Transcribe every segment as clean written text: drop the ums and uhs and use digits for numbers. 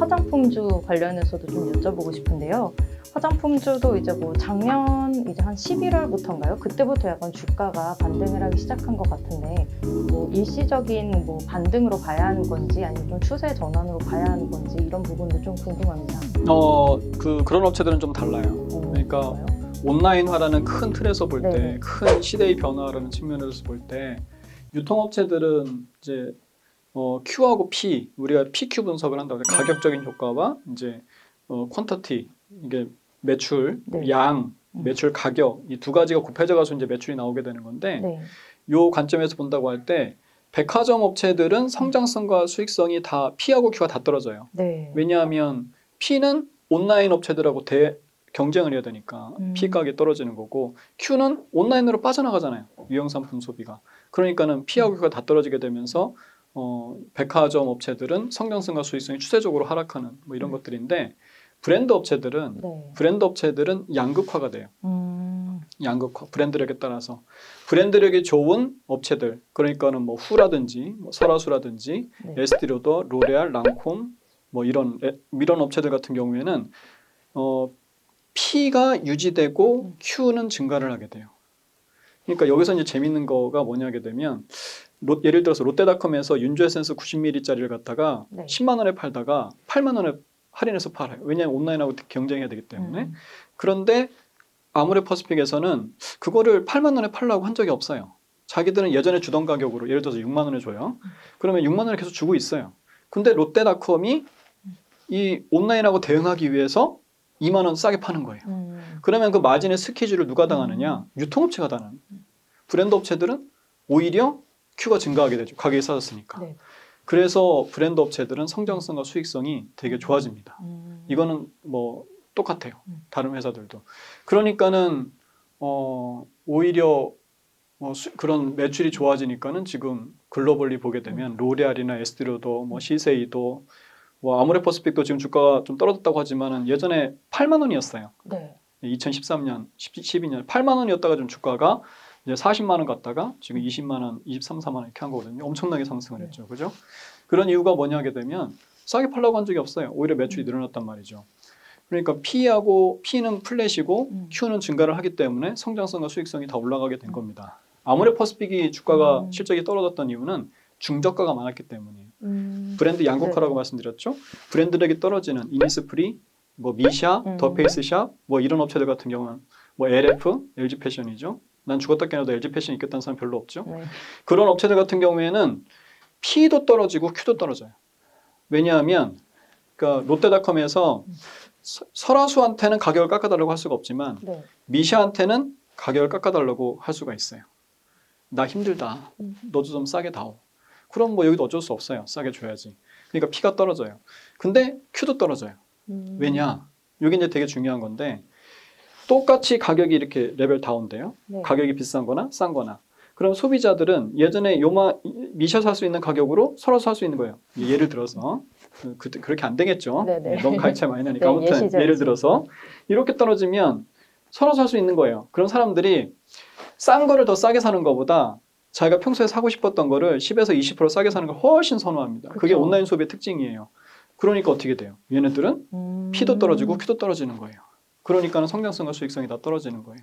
화장품주 관련해서도 좀 여쭤보고 싶은데요. 화장품주도 이제 뭐 작년 이제 한 11월부터인가요? 그때부터 약간 주가가 반등을 하기 시작한 것 같은데 뭐 일시적인 뭐 반등으로 봐야 하는 건지 아니면 좀 추세 전환으로 봐야 하는 건지 이런 부분도 좀 궁금합니다. 그런 업체들은 좀 달라요. 그러니까 그런가요? 온라인화라는 큰 틀에서 볼 때, 네네. 큰 시대의 변화라는 측면에서 볼 때, 유통업체들은 이제 Q하고 P, 우리가 PQ 분석을 한다고 해요. 가격적인 효과와 이제 퀀터티, 이게 매출, 네. 양, 매출 가격 이 두 가지가 곱해져 가서 이제 매출이 나오게 되는 건데, 네. 요 관점에서 본다고 할 때 백화점 업체들은 성장성과 수익성이 다 P하고 Q가 다 떨어져요. 네. 왜냐하면 P는 온라인 업체들하고 경쟁을 해야 되니까 P 가격이 떨어지는 거고, Q는 온라인으로 빠져나가잖아요. 유형상품 소비가. 그러니까는 P하고 Q가 다 떨어지게 되면서 백화점 업체들은 성장성과 수익성이 추세적으로 하락하는 뭐 이런 것들인데, 브랜드 업체들은 양극화가 돼요. 양극화, 브랜드력에 따라서 브랜드력이 좋은 업체들, 그러니까는 뭐 후라든지 뭐 설화수라든지 네. 에스티로더, 로레알, 랑콤 뭐 이런 업체들 같은 경우에는 P가 유지되고 Q는 증가를 하게 돼요. 그러니까 여기서 이제 재밌는 거가 뭐냐게 되면, 예를 들어서 롯데닷컴에서 윤조 에센스 90ml짜리를 갖다가 네. 10만 원에 팔다가 8만 원에 할인해서 팔아요. 왜냐하면 온라인하고 경쟁해야 되기 때문에. 그런데 아모레퍼시픽에서는 그거를 8만 원에 팔라고 한 적이 없어요. 자기들은 예전에 주던 가격으로 예를 들어서 6만 원에 줘요. 그러면 6만 원을 계속 주고 있어요. 근데 롯데닷컴이 이 온라인하고 대응하기 위해서 2만 원 싸게 파는 거예요. 그러면 그 마진의 스퀴즈를 누가 당하느냐? 유통업체가 당하는. 브랜드 업체들은 오히려 Q가 증가하게 되죠. 가격이 싸졌으니까. 네. 그래서 브랜드 업체들은 성장성과 수익성이 되게 좋아집니다. 이거는 뭐 똑같아요. 다른 회사들도. 그러니까는 오히려 그런 매출이 좋아지니까는 지금 글로벌리 보게 되면 로레알이나 에스티로도 뭐 시세이도 뭐 아모레퍼시픽도 지금 주가가 좀 떨어졌다고 하지만은 예전에 8만 원이었어요. 네. 2013년, 12년 8만 원이었다가 좀 주가가 이제 40만 원 갔다가 지금 20만 원, 23, 4만 원 이렇게 한 거거든요. 엄청나게 상승을 했죠. 그죠? 그런 이유가 뭐냐 하게 되면 싸게 팔라고 한 적이 없어요. 오히려 매출이 늘어났단 말이죠. 그러니까 P는 플랫이고 Q는 증가를 하기 때문에 성장성과 수익성이 다 올라가게 된 겁니다. 아모레퍼시픽이 주가가 실적이 떨어졌던 이유는 중저가가 많았기 때문이에요. 브랜드 양극화라고 말씀드렸죠. 브랜드력이 떨어지는 이니스프리, 뭐 미샤, 더페이스샵 뭐 이런 업체들 같은 경우는 뭐 LF, LG 패션이죠. 난 죽었다 깨어나도 LG 패션 있겠다는 사람 별로 없죠. 네. 그런 업체들 같은 경우에는 P도 떨어지고 Q도 떨어져요. 왜냐하면 그러니까 롯데닷컴에서 설화수한테는 가격을 깎아달라고 할 수가 없지만 네. 미샤한테는 가격을 깎아달라고 할 수가 있어요. 나 힘들다. 너도 좀 싸게 다오. 그럼 뭐 여기도 어쩔 수 없어요. 싸게 줘야지. 그러니까 P가 떨어져요. 근데 Q도 떨어져요. 왜냐? 이게 이제 되게 중요한 건데, 똑같이 가격이 이렇게 레벨 다운돼요. 네. 가격이 비싼 거나 싼 거나. 그럼 소비자들은 예전에 미샤 살 수 있는 가격으로 설화 살 수 있는 거예요. 예를 들어서 그렇게 안 되겠죠. 네네. 너무 가격 차이 많이 나니까. 네, 아무튼 예시죠, 예를 예시. 들어서 이렇게 떨어지면 설화 살 수 있는 거예요. 그런 사람들이 싼 거를 더 싸게 사는 것보다 자기가 평소에 사고 싶었던 거를 10에서 20% 싸게 사는 걸 훨씬 선호합니다. 그게 그쵸. 온라인 소비의 특징이에요. 그러니까 어떻게 돼요? 얘네들은 P도 떨어지고 Q도 떨어지는 거예요. 그러니까는 성장성과 수익성이 다 떨어지는 거예요.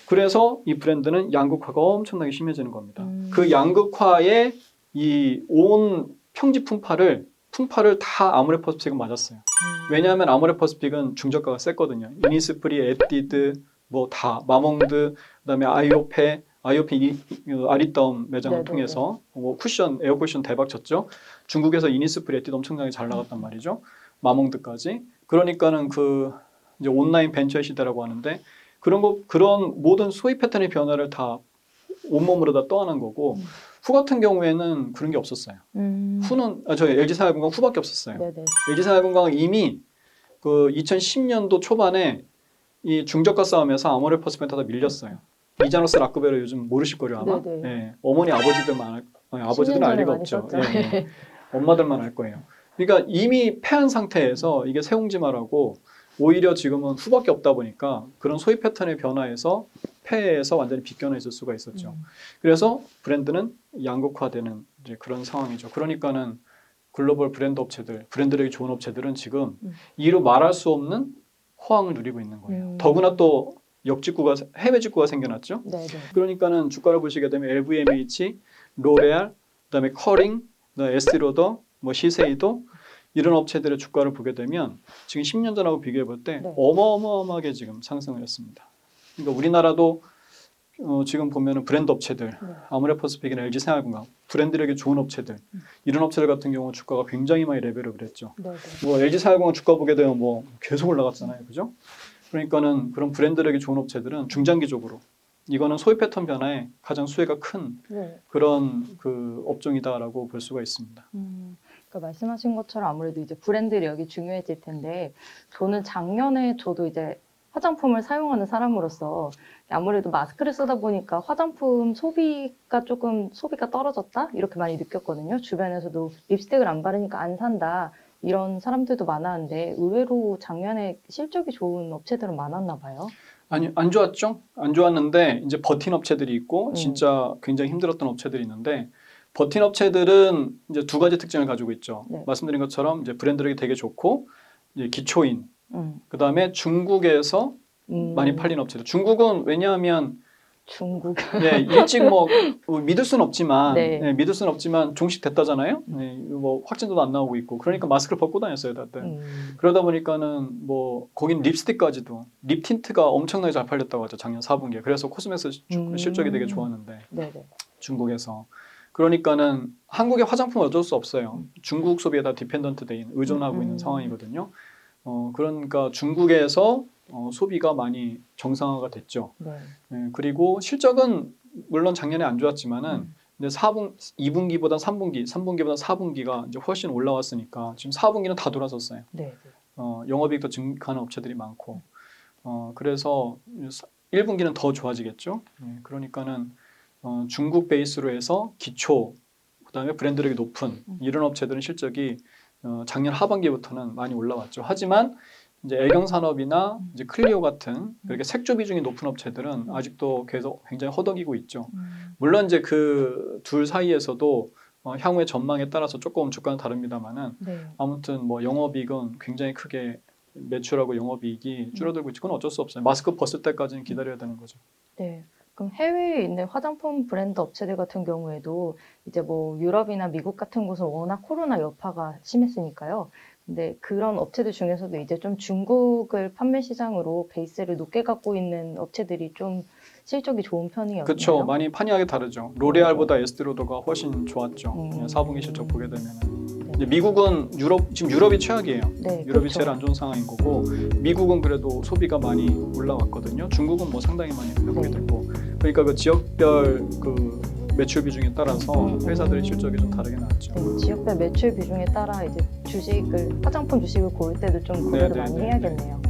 그래서 이 브랜드는 양극화가 엄청나게 심해지는 겁니다. 그 양극화의 이 온 풍파를 다 아모레퍼시픽은 맞았어요. 왜냐하면 아모레퍼시픽은 중저가가 셌거든요. 이니스프리, 에뛰드, 뭐 다 마몽드, 그다음에 아이오페 아리따움 매장을 네네네. 통해서 뭐 에어쿠션 대박 쳤죠. 중국에서 이니스프리, 에뛰드 엄청나게 잘 나갔단 말이죠. 마몽드까지. 그러니까는 그 이제 온라인 벤처 시대라고 하는데, 그런 모든 소비 패턴의 변화를 다 온몸으로 다 떠안은 거고, 후 같은 경우에는 그런 게 없었어요. 후는 저희 LG생활건강 후밖에 없었어요. 네네. LG생활건강은 이미 그 2010년도 초반에 이 중저가 싸움에서 아모레퍼시픽한테 다 밀렸어요. 이자노스 라크베르 요즘 모르실 거예요 아마. 네네. 예, 어머니 아버지들은 알 리가 없죠. 예, 엄마들만 알 거예요. 그러니까 이미 패한 상태에서 이게 세옹지마라고, 오히려 지금은 후밖에 없다 보니까 그런 소비 패턴의 변화에서 폐해에서 완전히 빗겨나 있을 수가 있었죠. 그래서 브랜드는 양극화되는 이제 그런 상황이죠. 그러니까는 글로벌 브랜드 업체들, 브랜드력이 좋은 업체들은 지금 음. 이루 말할 수 없는 호황을 누리고 있는 거예요. 더구나 또 역직구가 해외 직구가 생겨났죠. 네네. 그러니까는 주가를 보시게 되면 LVMH, 로레알, 그다음에 커링, 그다음에 에스티로더, 뭐 시세이도 이런 업체들의 주가를 보게 되면 지금 10년 전하고 비교해 볼 때 네. 어마어마하게 지금 상승을 했습니다. 그러니까 우리나라도 지금 보면은 브랜드 업체들, 네. 아모레퍼스픽이나 LG생활건강, 브랜드력이 좋은 업체들 이런 업체들 같은 경우 주가가 굉장히 많이 레벨업을 했죠. 네네. 뭐 LG생활건강 주가 보게 되면 뭐 계속 올라갔잖아요, 그죠? 그러니까는 그런 브랜드력이 좋은 업체들은 중장기적으로 이거는 소비 패턴 변화에 가장 수혜가 큰 네. 그런 그 업종이다라고 볼 수가 있습니다. 그러니까 말씀하신 것처럼 아무래도 이제 브랜드력이 중요해질 텐데 저는 작년에 저도 이제 화장품을 사용하는 사람으로서 아무래도 마스크를 쓰다 보니까 화장품 소비가 떨어졌다 이렇게 많이 느꼈거든요. 주변에서도 립스틱을 안 바르니까 안 산다 이런 사람들도 많았는데 의외로 작년에 실적이 좋은 업체들은 많았나 봐요. 아니 안 좋았죠? 안 좋았는데 이제 버틴 업체들이 있고 음. 진짜 굉장히 힘들었던 업체들이 있는데 버틴 업체들은 이제 두 가지 특징을 가지고 있죠. 네. 말씀드린 것처럼 이제 브랜드력이 되게 좋고 이제 기초인 그다음에 중국에서 음. 많이 팔린 업체들. 중국은 왜냐하면 중국. 네, 일찍 뭐 믿을 수는 없지만 네. 네, 믿을 수는 없지만 종식됐다잖아요. 네, 뭐 확진도도 안 나오고 있고 그러니까 마스크를 벗고 다녔어요 다들. 그러다 보니까는 뭐 거긴 립스틱까지도 립 틴트가 엄청나게 잘 팔렸다고 하죠 작년 4분기에. 그래서 코스메스 실적이 되게 좋았는데 네네. 중국에서. 그러니까는 한국의 화장품은 어쩔 수 없어요. 중국 소비에 다 디펜던트 돼 있는 의존하고 있는 상황이거든요. 그러니까 중국에서 소비가 많이 정상화가 됐죠. 네. 네, 그리고 실적은 물론 작년에 안 좋았지만은 근데 2분기보다 3분기, 3분기보다 4분기가 이제 훨씬 올라왔으니까 지금 4분기는 다 돌아섰어요. 네. 영업이익도 증가하는 업체들이 많고 그래서 1분기는 더 좋아지겠죠. 그러니까는 중국 베이스로 해서 기초 그다음에 브랜드력이 높은 이런 업체들은 실적이 작년 하반기부터는 많이 올라왔죠. 하지만 이제 애경 산업이나 이제 클리오 같은 그렇게 색조 비중이 높은 업체들은 아직도 계속 굉장히 허덕이고 있죠. 물론 이제 그 둘 사이에서도 향후의 전망에 따라서 조금 주가는 다릅니다만은 네. 아무튼 뭐 영업이익은 굉장히 크게 매출하고 영업이익이 줄어들고 있고 그건 어쩔 수 없어요. 마스크 벗을 때까지는 기다려야 되는 거죠. 네. 그럼 해외에 있는 화장품 브랜드 업체들 같은 경우에도 이제 뭐 유럽이나 미국 같은 곳은 워낙 코로나 여파가 심했으니까요. 근데 그런 업체들 중에서도 이제 좀 중국을 판매 시장으로 베이스를 높게 갖고 있는 업체들이 좀 실적이 좋은 편이었나요? 그렇죠. 많이 판이하게 다르죠. 로레알보다 에스티로더가 훨씬 좋았죠. 4분기 실적 보게 되면은. 이제 미국은 지금 유럽이 최악이에요. 네, 유럽이 그렇죠. 제일 안 좋은 상황인 거고 미국은 그래도 소비가 많이 올라왔거든요. 중국은 뭐 상당히 많이 회복이 됐고 그러니까 그 지역별 그 매출 비중에 따라서 회사들의 실적이 좀 다르게 나왔죠. 네, 지역별 매출 비중에 따라 이제 화장품 주식을 고를 때도 좀 고려를 많이 해야겠네요.